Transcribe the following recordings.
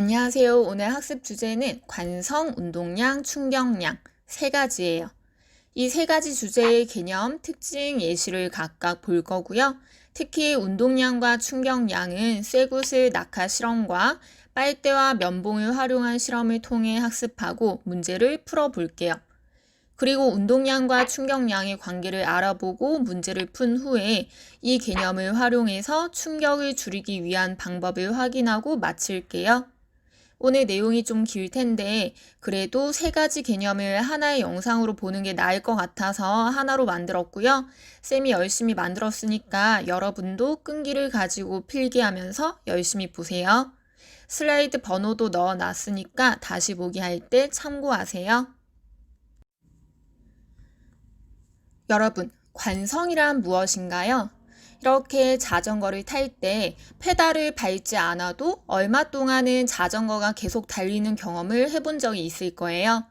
안녕하세요. 오늘 학습 주제는 관성, 운동량, 충격량 세 가지예요. 이 세 가지 주제의 개념, 특징, 예시를 각각 볼 거고요. 특히 운동량과 충격량은 쇠구슬 낙하 실험과 빨대와 면봉을 활용한 실험을 통해 학습하고 문제를 풀어볼게요. 그리고 운동량과 충격량의 관계를 알아보고 문제를 푼 후에 이 개념을 활용해서 충격을 줄이기 위한 방법을 확인하고 마칠게요. 오늘 내용이 좀 길 텐데 그래도 세 가지 개념을 하나의 영상으로 보는 게 나을 것 같아서 하나로 만들었고요. 쌤이 열심히 만들었으니까 여러분도 끈기를 가지고 필기하면서 열심히 보세요. 슬라이드 번호도 넣어놨으니까 다시 보기 할 때 참고하세요. 여러분, 관성이란 무엇인가요? 이렇게 자전거를 탈 때 페달을 밟지 않아도 얼마 동안은 자전거가 계속 달리는 경험을 해본 적이 있을 거예요.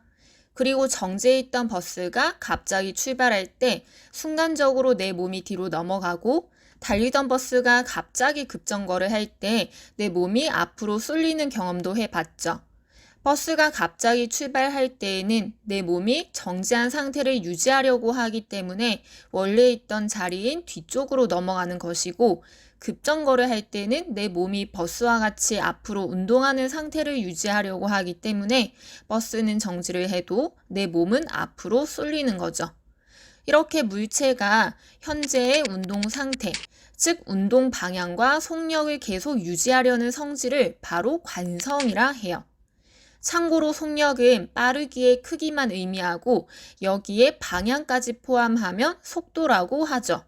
그리고 정지해 있던 버스가 갑자기 출발할 때 순간적으로 내 몸이 뒤로 넘어가고 달리던 버스가 갑자기 급정거를 할 때 내 몸이 앞으로 쏠리는 경험도 해봤죠. 버스가 갑자기 출발할 때에는 내 몸이 정지한 상태를 유지하려고 하기 때문에 원래 있던 자리인 뒤쪽으로 넘어가는 것이고 급정거를 할 때는 내 몸이 버스와 같이 앞으로 운동하는 상태를 유지하려고 하기 때문에 버스는 정지를 해도 내 몸은 앞으로 쏠리는 거죠. 이렇게 물체가 현재의 운동 상태, 즉 운동 방향과 속력을 계속 유지하려는 성질을 바로 관성이라 해요. 참고로 속력은 빠르기의 크기만 의미하고 여기에 방향까지 포함하면 속도라고 하죠.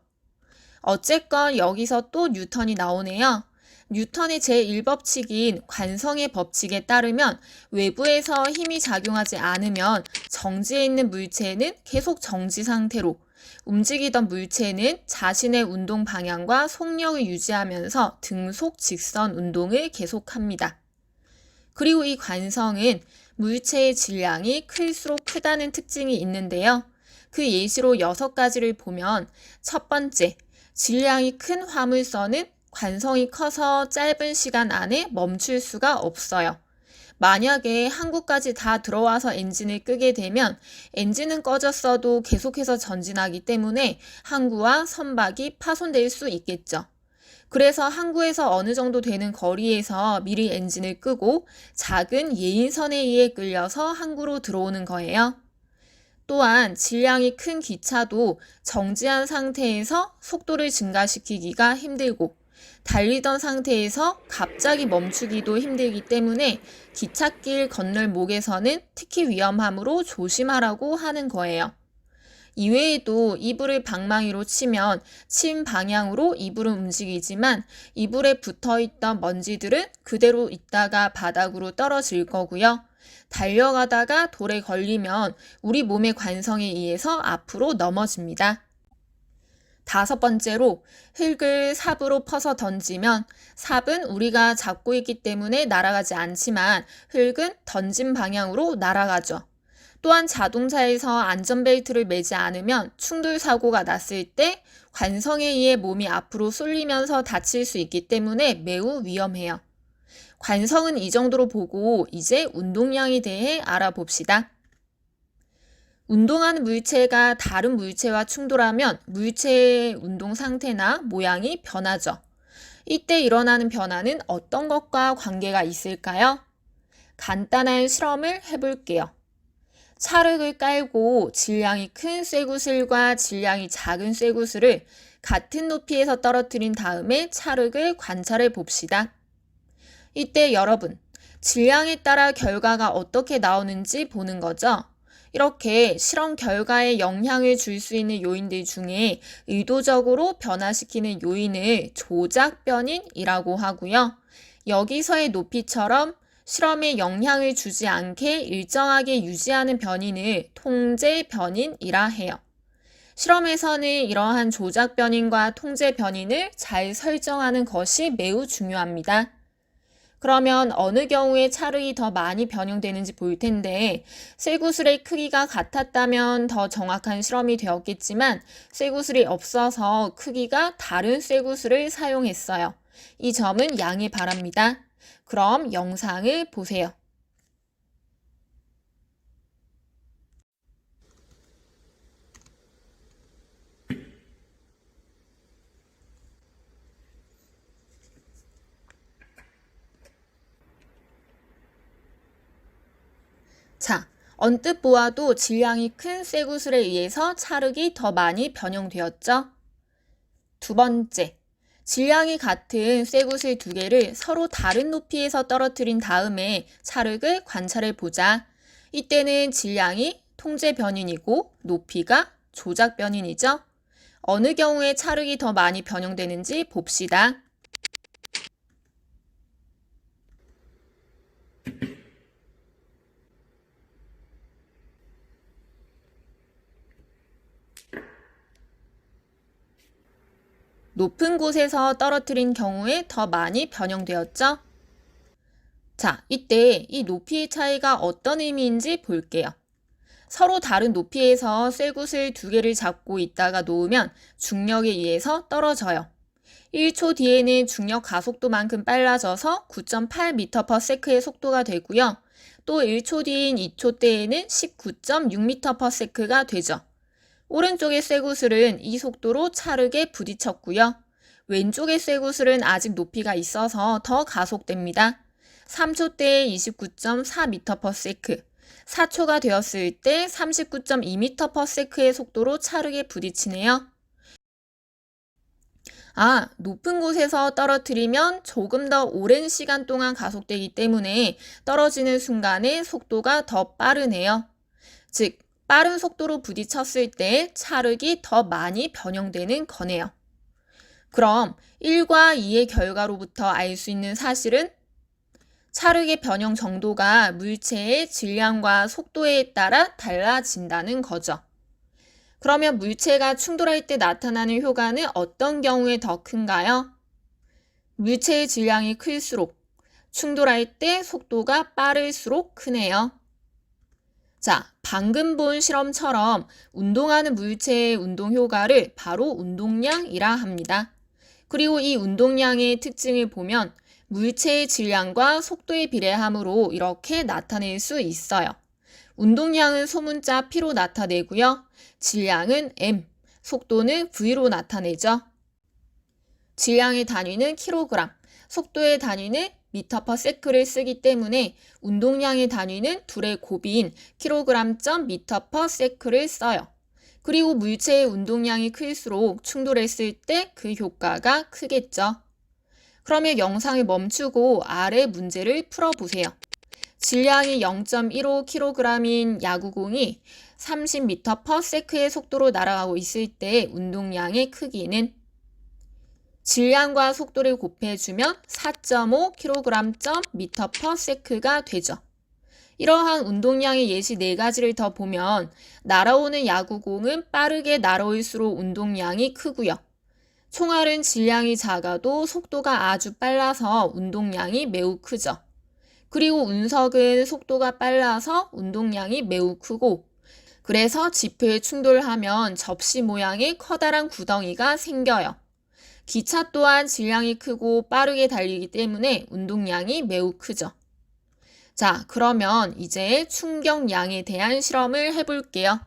어쨌건 여기서 또 뉴턴이 나오네요. 뉴턴의 제1법칙인 관성의 법칙에 따르면 외부에서 힘이 작용하지 않으면 정지해 있는 물체는 계속 정지 상태로, 움직이던 물체는 자신의 운동 방향과 속력을 유지하면서 등속 직선 운동을 계속합니다. 그리고 이 관성은 물체의 질량이 클수록 크다는 특징이 있는데요. 그 예시로 6가지를 보면 첫 번째, 질량이 큰 화물선은 관성이 커서 짧은 시간 안에 멈출 수가 없어요. 만약에 항구까지 다 들어와서 엔진을 끄게 되면 엔진은 꺼졌어도 계속해서 전진하기 때문에 항구와 선박이 파손될 수 있겠죠. 그래서 항구에서 어느 정도 되는 거리에서 미리 엔진을 끄고 작은 예인선에 의해 끌려서 항구로 들어오는 거예요. 또한 질량이 큰 기차도 정지한 상태에서 속도를 증가시키기가 힘들고 달리던 상태에서 갑자기 멈추기도 힘들기 때문에 기찻길 건널 목에서는 특히 위험하므로 조심하라고 하는 거예요. 이외에도 이불을 방망이로 치면 침 방향으로 이불은 움직이지만 이불에 붙어있던 먼지들은 그대로 있다가 바닥으로 떨어질 거고요. 달려가다가 돌에 걸리면 우리 몸의 관성에 의해서 앞으로 넘어집니다. 5번째로 흙을 삽으로 퍼서 던지면 삽은 우리가 잡고 있기 때문에 날아가지 않지만 흙은 던진 방향으로 날아가죠. 또한 자동차에서 안전벨트를 매지 않으면 충돌 사고가 났을 때 관성에 의해 몸이 앞으로 쏠리면서 다칠 수 있기 때문에 매우 위험해요. 관성은 이 정도로 보고 이제 운동량에 대해 알아봅시다. 운동하는 물체가 다른 물체와 충돌하면 물체의 운동 상태나 모양이 변하죠. 이때 일어나는 변화는 어떤 것과 관계가 있을까요? 간단한 실험을 해볼게요. 찰흙을 깔고 질량이 큰 쇠구슬과 질량이 작은 쇠구슬을 같은 높이에서 떨어뜨린 다음에 찰흙을 관찰해 봅시다. 이때 여러분, 질량에 따라 결과가 어떻게 나오는지 보는 거죠. 이렇게 실험 결과에 영향을 줄 수 있는 요인들 중에 의도적으로 변화시키는 요인을 조작 변인이라고 하고요. 여기서의 높이처럼 실험에 영향을 주지 않게 일정하게 유지하는 변인을 통제 변인이라 해요. 실험에서는 이러한 조작 변인과 통제 변인을 잘 설정하는 것이 매우 중요합니다. 그러면 어느 경우에 찰흙이 더 많이 변형되는지 볼 텐데 쇠구슬의 크기가 같았다면 더 정확한 실험이 되었겠지만 쇠구슬이 없어서 크기가 다른 쇠구슬을 사용했어요. 이 점은 양해 바랍니다. 그럼 영상을 보세요. 자, 언뜻 보아도 질량이 큰 쇠구슬에 의해서 찰흙이 더 많이 변형되었죠? 두 번째, 질량이 같은 쇠구슬 두 개를 서로 다른 높이에서 떨어뜨린 다음에 찰흙을 관찰해 보자. 이때는 질량이 통제 변인이고 높이가 조작 변인이죠? 어느 경우에 찰흙이 더 많이 변형되는지 봅시다. 높은 곳에서 떨어뜨린 경우에 더 많이 변형되었죠? 자, 이때 이 높이의 차이가 어떤 의미인지 볼게요. 서로 다른 높이에서 쇠구슬 두 개를 잡고 있다가 놓으면 중력에 의해서 떨어져요. 1초 뒤에는 중력 가속도만큼 빨라져서 9.8m/s의 속도가 되고요. 또 1초 뒤인 2초 때에는 19.6m/s가 되죠. 오른쪽의 쇠구슬은 이 속도로 찰흙에 부딪혔고요. 왼쪽의 쇠구슬은 아직 높이가 있어서 더 가속됩니다. 3초 때에 29.4m/s, 4초가 되었을 때 39.2m/s의 속도로 찰흙에 부딪히네요. 높은 곳에서 떨어뜨리면 조금 더 오랜 시간 동안 가속되기 때문에 떨어지는 순간에 속도가 더 빠르네요. 즉, 빠른 속도로 부딪혔을 때 찰흙이 더 많이 변형되는 거네요. 그럼 1과 2의 결과로부터 알 수 있는 사실은 찰흙의 변형 정도가 물체의 질량과 속도에 따라 달라진다는 거죠. 그러면 물체가 충돌할 때 나타나는 효과는 어떤 경우에 더 큰가요? 물체의 질량이 클수록 충돌할 때 속도가 빠를수록 크네요. 자, 방금 본 실험처럼 운동하는 물체의 운동 효과를 바로 운동량이라 합니다. 그리고 이 운동량의 특징을 보면 물체의 질량과 속도에 비례하므로 이렇게 나타낼 수 있어요. 운동량은 소문자 P로 나타내고요. 질량은 M, 속도는 V로 나타내죠. 질량의 단위는 kg, 속도의 단위는 m/s를 쓰기 때문에 운동량의 단위는 둘의 곱인 kg/m/s를 써요. 그리고 물체의 운동량이 클수록 충돌했을 때 그 효과가 크겠죠. 그러면 영상을 멈추고 아래 문제를 풀어보세요. 질량이 0.15kg인 야구공이 30m/s의 속도로 날아가고 있을 때 운동량의 크기는 질량과 속도를 곱해주면 4.5kg/m가 되죠. 이러한 운동량의 예시 4가지를 더 보면 날아오는 야구공은 빠르게 날아올수록 운동량이 크고요. 총알은 질량이 작아도 속도가 아주 빨라서 운동량이 매우 크죠. 그리고 운석은 속도가 빨라서 운동량이 매우 크고, 그래서 지표에 충돌하면 접시 모양의 커다란 구덩이가 생겨요. 기차 또한 질량이 크고 빠르게 달리기 때문에 운동량이 매우 크죠. 자, 그러면 이제 충격량에 대한 실험을 해볼게요.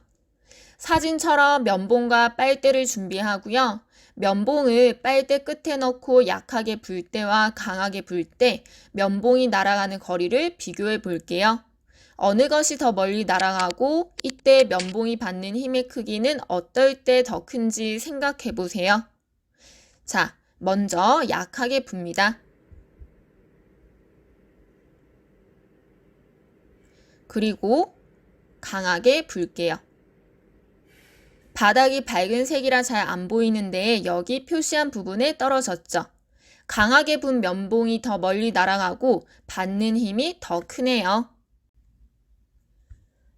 사진처럼 면봉과 빨대를 준비하고요. 면봉을 빨대 끝에 넣고 약하게 불 때와 강하게 불 때 면봉이 날아가는 거리를 비교해 볼게요. 어느 것이 더 멀리 날아가고 이때 면봉이 받는 힘의 크기는 어떨 때 더 큰지 생각해 보세요. 자, 먼저 약하게 붑니다. 그리고 강하게 불게요. 바닥이 밝은 색이라 잘 안 보이는데 여기 표시한 부분에 떨어졌죠. 강하게 분 면봉이 더 멀리 날아가고 받는 힘이 더 크네요.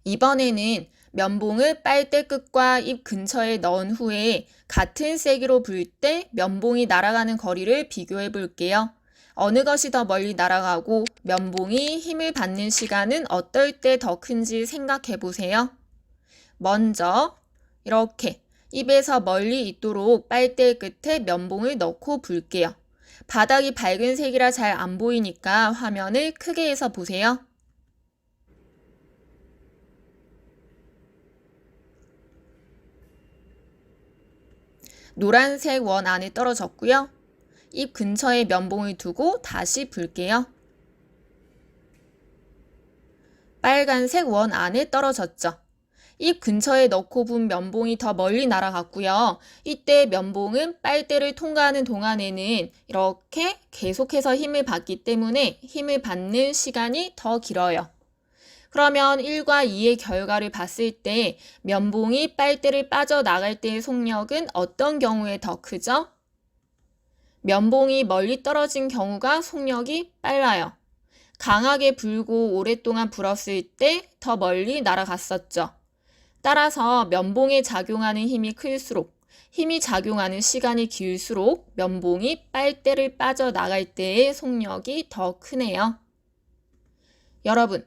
이번에는 면봉을 빨대 끝과 입 근처에 넣은 후에 같은 세기로 불 때 면봉이 날아가는 거리를 비교해 볼게요. 어느 것이 더 멀리 날아가고 면봉이 힘을 받는 시간은 어떨 때 더 큰지 생각해 보세요. 먼저 이렇게 입에서 멀리 있도록 빨대 끝에 면봉을 넣고 불게요. 바닥이 밝은 색이라 잘 안 보이니까 화면을 크게 해서 보세요. 노란색 원 안에 떨어졌고요. 입 근처에 면봉을 두고 다시 불게요. 빨간색 원 안에 떨어졌죠. 입 근처에 넣고 분 면봉이 더 멀리 날아갔고요. 이때 면봉은 빨대를 통과하는 동안에는 이렇게 계속해서 힘을 받기 때문에 힘을 받는 시간이 더 길어요. 그러면 1과 2의 결과를 봤을 때 면봉이 빨대를 빠져나갈 때의 속력은 어떤 경우에 더 크죠? 면봉이 멀리 떨어진 경우가 속력이 빨라요. 강하게 불고 오랫동안 불었을 때 더 멀리 날아갔었죠. 따라서 면봉에 작용하는 힘이 클수록 힘이 작용하는 시간이 길수록 면봉이 빨대를 빠져나갈 때의 속력이 더 크네요. 여러분,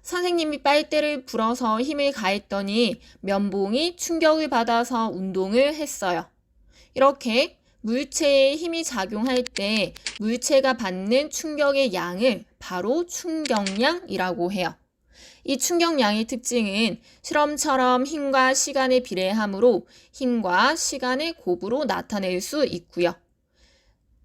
선생님이 빨대를 불어서 힘을 가했더니 면봉이 충격을 받아서 운동을 했어요. 이렇게 물체에 힘이 작용할 때 물체가 받는 충격의 양을 바로 충격량이라고 해요. 이 충격량의 특징은 실험처럼 힘과 시간에 비례하므로 힘과 시간의 곱으로 나타낼 수 있고요.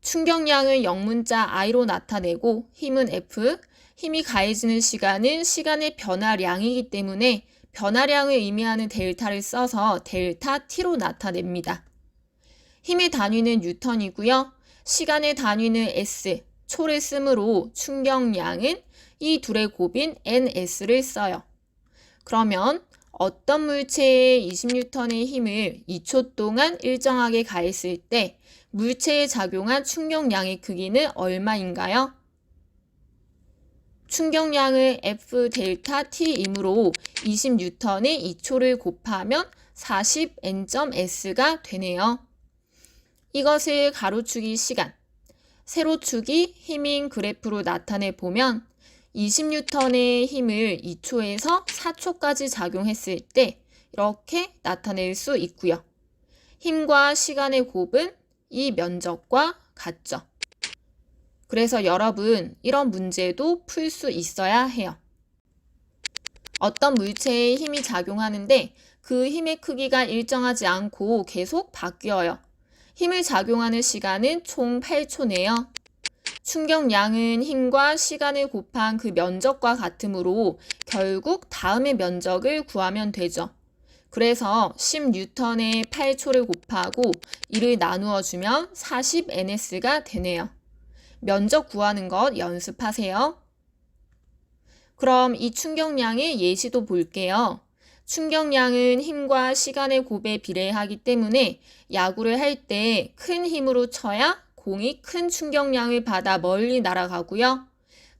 충격량을 영문자 I로 나타내고 힘은 F, 힘이 가해지는 시간은 시간의 변화량이기 때문에 변화량을 의미하는 델타를 써서 델타 T로 나타냅니다. 힘의 단위는 뉴턴이고요. 시간의 단위는 S, 초를 쓰므로 충격량은 이 둘의 곱인 NS를 써요. 그러면 어떤 물체에 20N의 힘을 2초 동안 일정하게 가했을 때 물체에 작용한 충격량의 크기는 얼마인가요? 충격량은 F 델타 T이므로 20N의 2초를 곱하면 40N.S가 되네요. 이것을 가로축이 시간, 세로축이 힘인 그래프로 나타내 보면 20N의 힘을 2초에서 4초까지 작용했을 때 이렇게 나타낼 수 있고요. 힘과 시간의 곱은 이 면적과 같죠. 그래서 여러분, 이런 문제도 풀 수 있어야 해요. 어떤 물체에 힘이 작용하는데 그 힘의 크기가 일정하지 않고 계속 바뀌어요. 힘을 작용하는 시간은 총 8초네요. 충격량은 힘과 시간을 곱한 그 면적과 같으므로 결국 다음의 면적을 구하면 되죠. 그래서 10N의 8초를 곱하고 이를 나누어 주면 40NS가 되네요. 면적 구하는 것 연습하세요. 그럼 이 충격량의 예시도 볼게요. 충격량은 힘과 시간의 곱에 비례하기 때문에 야구를 할 때 큰 힘으로 쳐야 공이 큰 충격량을 받아 멀리 날아가고요.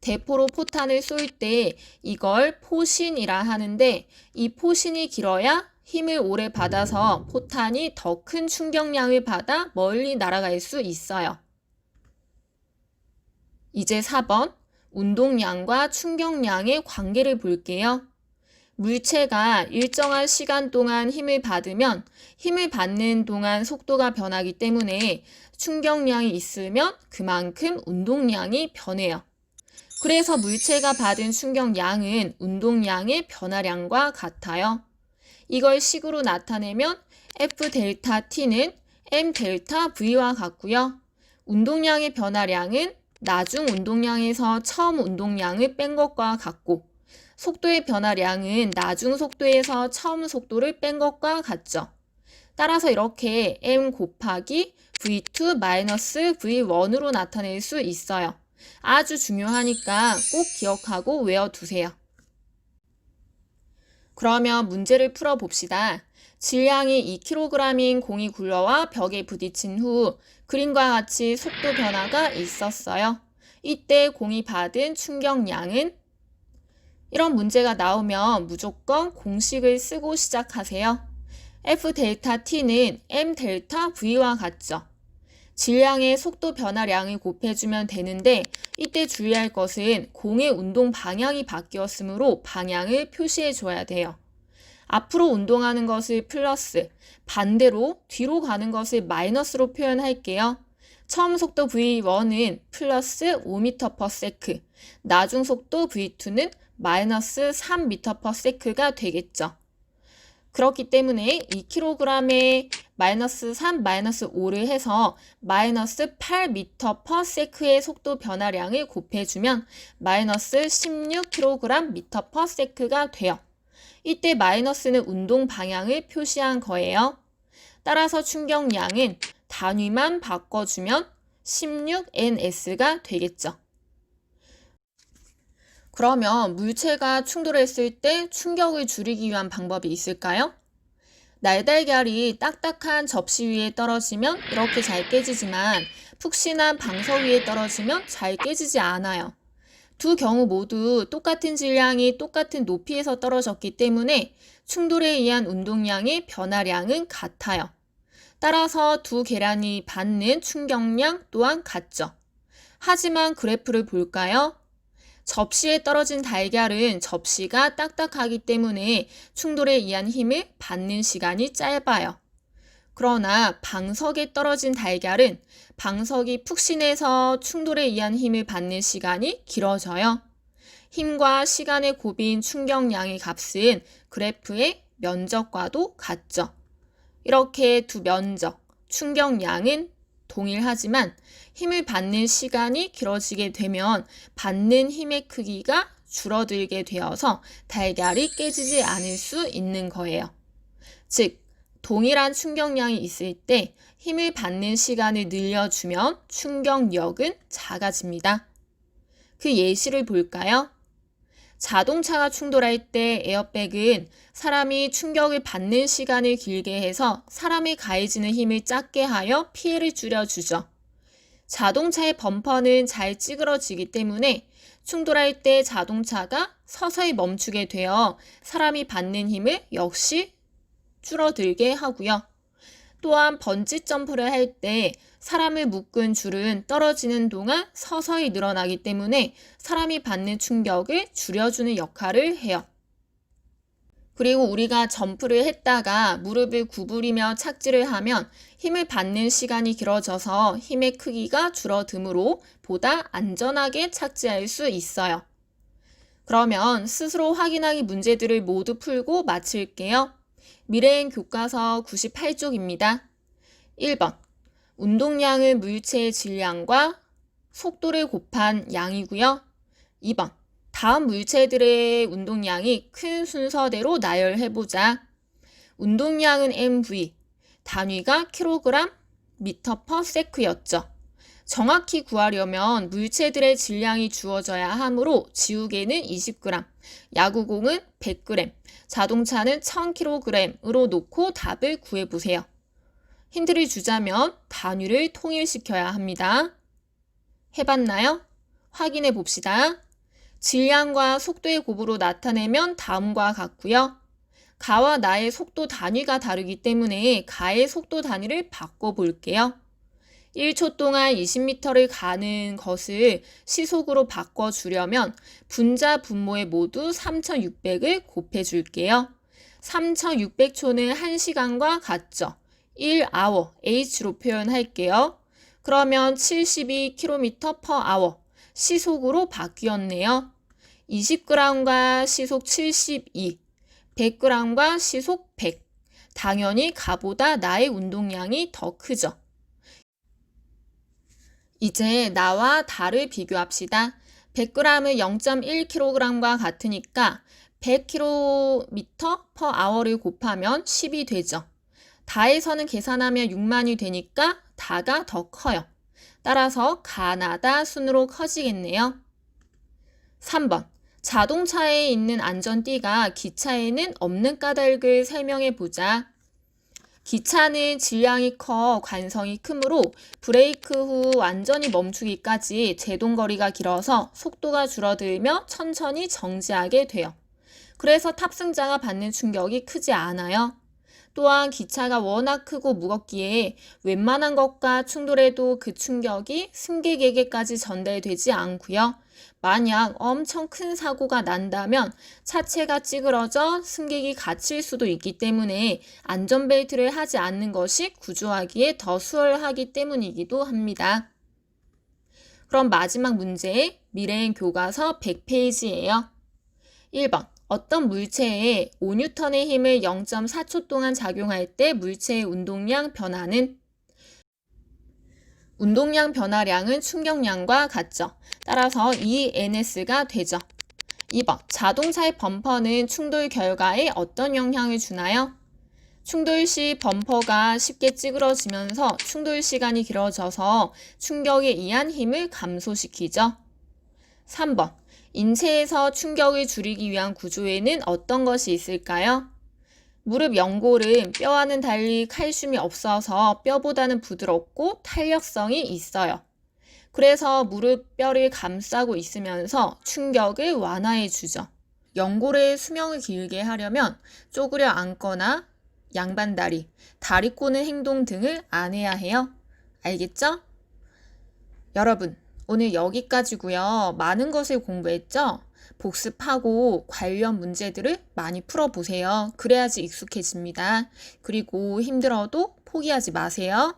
대포로 포탄을 쏠 때 이걸 포신이라 하는데 이 포신이 길어야 힘을 오래 받아서 포탄이 더 큰 충격량을 받아 멀리 날아갈 수 있어요. 이제 4번 운동량과 충격량의 관계를 볼게요. 물체가 일정한 시간 동안 힘을 받으면 힘을 받는 동안 속도가 변하기 때문에 충격량이 있으면 그만큼 운동량이 변해요. 그래서 물체가 받은 충격량은 운동량의 변화량과 같아요. 이걸 식으로 나타내면 F 델타 T는 M 델타 V와 같고요. 운동량의 변화량은 나중 운동량에서 처음 운동량을 뺀 것과 같고 속도의 변화량은 나중 속도에서 처음 속도를 뺀 것과 같죠. 따라서 이렇게 M 곱하기 V2 마이너스 V1으로 나타낼 수 있어요. 아주 중요하니까 꼭 기억하고 외워두세요. 그러면 문제를 풀어봅시다. 질량이 2kg인 공이 굴러와 벽에 부딪힌 후 그림과 같이 속도 변화가 있었어요. 이때 공이 받은 충격량은? 이런 문제가 나오면 무조건 공식을 쓰고 시작하세요. F 델타 T는 M 델타 V와 같죠. 질량의 속도 변화량을 곱해주면 되는데 이때 주의할 것은 공의 운동 방향이 바뀌었으므로 방향을 표시해 줘야 돼요. 앞으로 운동하는 것을 플러스, 반대로 뒤로 가는 것을 마이너스로 표현할게요. 처음 속도 V1은 플러스 5m/s, 나중 속도 V2는 마이너스 3m/s가 되겠죠. 그렇기 때문에 2kg에 마이너스 3, 마이너스 5를 해서 마이너스 8m/s의 속도 변화량을 곱해주면 마이너스 16kg/s가 돼요. 이때 마이너스는 운동 방향을 표시한 거예요. 따라서 충격량은 단위만 바꿔주면 16ns가 되겠죠. 그러면 물체가 충돌했을 때 충격을 줄이기 위한 방법이 있을까요? 날달걀이 딱딱한 접시 위에 떨어지면 이렇게 잘 깨지지만 푹신한 방석 위에 떨어지면 잘 깨지지 않아요. 두 경우 모두 똑같은 질량이 똑같은 높이에서 떨어졌기 때문에 충돌에 의한 운동량의 변화량은 같아요. 따라서 두 계량이 받는 충격량 또한 같죠. 하지만 그래프를 볼까요? 접시에 떨어진 달걀은 접시가 딱딱하기 때문에 충돌에 의한 힘을 받는 시간이 짧아요. 그러나 방석에 떨어진 달걀은 방석이 푹신해서 충돌에 의한 힘을 받는 시간이 길어져요. 힘과 시간의 곱인 충격량의 값은 그래프의 면적과도 같죠. 이렇게 두 면적, 충격량은 동일하지만 힘을 받는 시간이 길어지게 되면 받는 힘의 크기가 줄어들게 되어서 달걀이 깨지지 않을 수 있는 거예요. 즉, 동일한 충격량이 있을 때 힘을 받는 시간을 늘려주면 충격력은 작아집니다. 그 예시를 볼까요? 자동차가 충돌할 때 에어백은 사람이 충격을 받는 시간을 길게 해서 사람이 가해지는 힘을 작게 하여 피해를 줄여주죠. 자동차의 범퍼는 잘 찌그러지기 때문에 충돌할 때 자동차가 서서히 멈추게 되어 사람이 받는 힘을 역시 줄어들게 하고요. 또한 번지 점프를 할 때 사람을 묶은 줄은 떨어지는 동안 서서히 늘어나기 때문에 사람이 받는 충격을 줄여주는 역할을 해요. 그리고 우리가 점프를 했다가 무릎을 구부리며 착지를 하면 힘을 받는 시간이 길어져서 힘의 크기가 줄어드므로 보다 안전하게 착지할 수 있어요. 그러면 스스로 확인하기 문제들을 모두 풀고 마칠게요. 미래행 교과서 98쪽입니다. 1번. 운동량은 물체의 질량과 속도를 곱한 양이고요. 2번. 다음 물체들의 운동량이 큰 순서대로 나열해보자. 운동량은 mv, 단위가 kg, m/s였죠. 정확히 구하려면 물체들의 질량이 주어져야 하므로 지우개는 20g, 야구공은 100g, 자동차는 1000kg으로 놓고 답을 구해보세요. 힌트를 주자면 단위를 통일시켜야 합니다. 해봤나요? 확인해 봅시다. 질량과 속도의 곱으로 나타내면 다음과 같고요. 가와 나의 속도 단위가 다르기 때문에 가의 속도 단위를 바꿔볼게요. 1초 동안 20m를 가는 것을 시속으로 바꿔주려면 분자 분모에 모두 3600을 곱해줄게요. 3600초는 1시간과 같죠. 1hour, h로 표현할게요. 그러면 72km/h, 시속으로 바뀌었네요. 20g과 시속 72, 100g과 시속 100. 당연히 가보다 나의 운동량이 더 크죠. 이제 나와 다를 비교합시다. 100g은 0.1kg과 같으니까 100km/h를 곱하면 10이 되죠. 다에서는 계산하면 6만이 되니까 다가 더 커요. 따라서 가나다 순으로 커지겠네요. 3번. 자동차에 있는 안전띠가 기차에는 없는 까닭을 설명해 보자. 기차는 질량이 커 관성이 크므로 브레이크 후 완전히 멈추기까지 제동거리가 길어서 속도가 줄어들며 천천히 정지하게 돼요. 그래서 탑승자가 받는 충격이 크지 않아요. 또한 기차가 워낙 크고 무겁기에 웬만한 것과 충돌해도 그 충격이 승객에게까지 전달되지 않고요. 만약 엄청 큰 사고가 난다면 차체가 찌그러져 승객이 갇힐 수도 있기 때문에 안전벨트를 하지 않는 것이 구조하기에 더 수월하기 때문이기도 합니다. 그럼 마지막 문제, 미래행 교과서 100페이지예요. 1번. 어떤 물체에 5N의 힘을 0.4초 동안 작용할 때 물체의 운동량 변화는? 운동량 변화량은 충격량과 같죠. 따라서 ENS가 되죠. 2번. 자동차의 범퍼는 충돌 결과에 어떤 영향을 주나요? 충돌 시 범퍼가 쉽게 찌그러지면서 충돌 시간이 길어져서 충격에 의한 힘을 감소시키죠. 3번. 인체에서 충격을 줄이기 위한 구조에는 어떤 것이 있을까요? 무릎 연골은 뼈와는 달리 칼슘이 없어서 뼈보다는 부드럽고 탄력성이 있어요. 그래서 무릎 뼈를 감싸고 있으면서 충격을 완화해 주죠. 연골의 수명을 길게 하려면 쪼그려 앉거나 양반다리, 다리 꼬는 행동 등을 안 해야 해요. 알겠죠? 여러분, 오늘 여기까지고요. 많은 것을 공부했죠? 복습하고 관련 문제들을 많이 풀어보세요. 그래야지 익숙해집니다. 그리고 힘들어도 포기하지 마세요.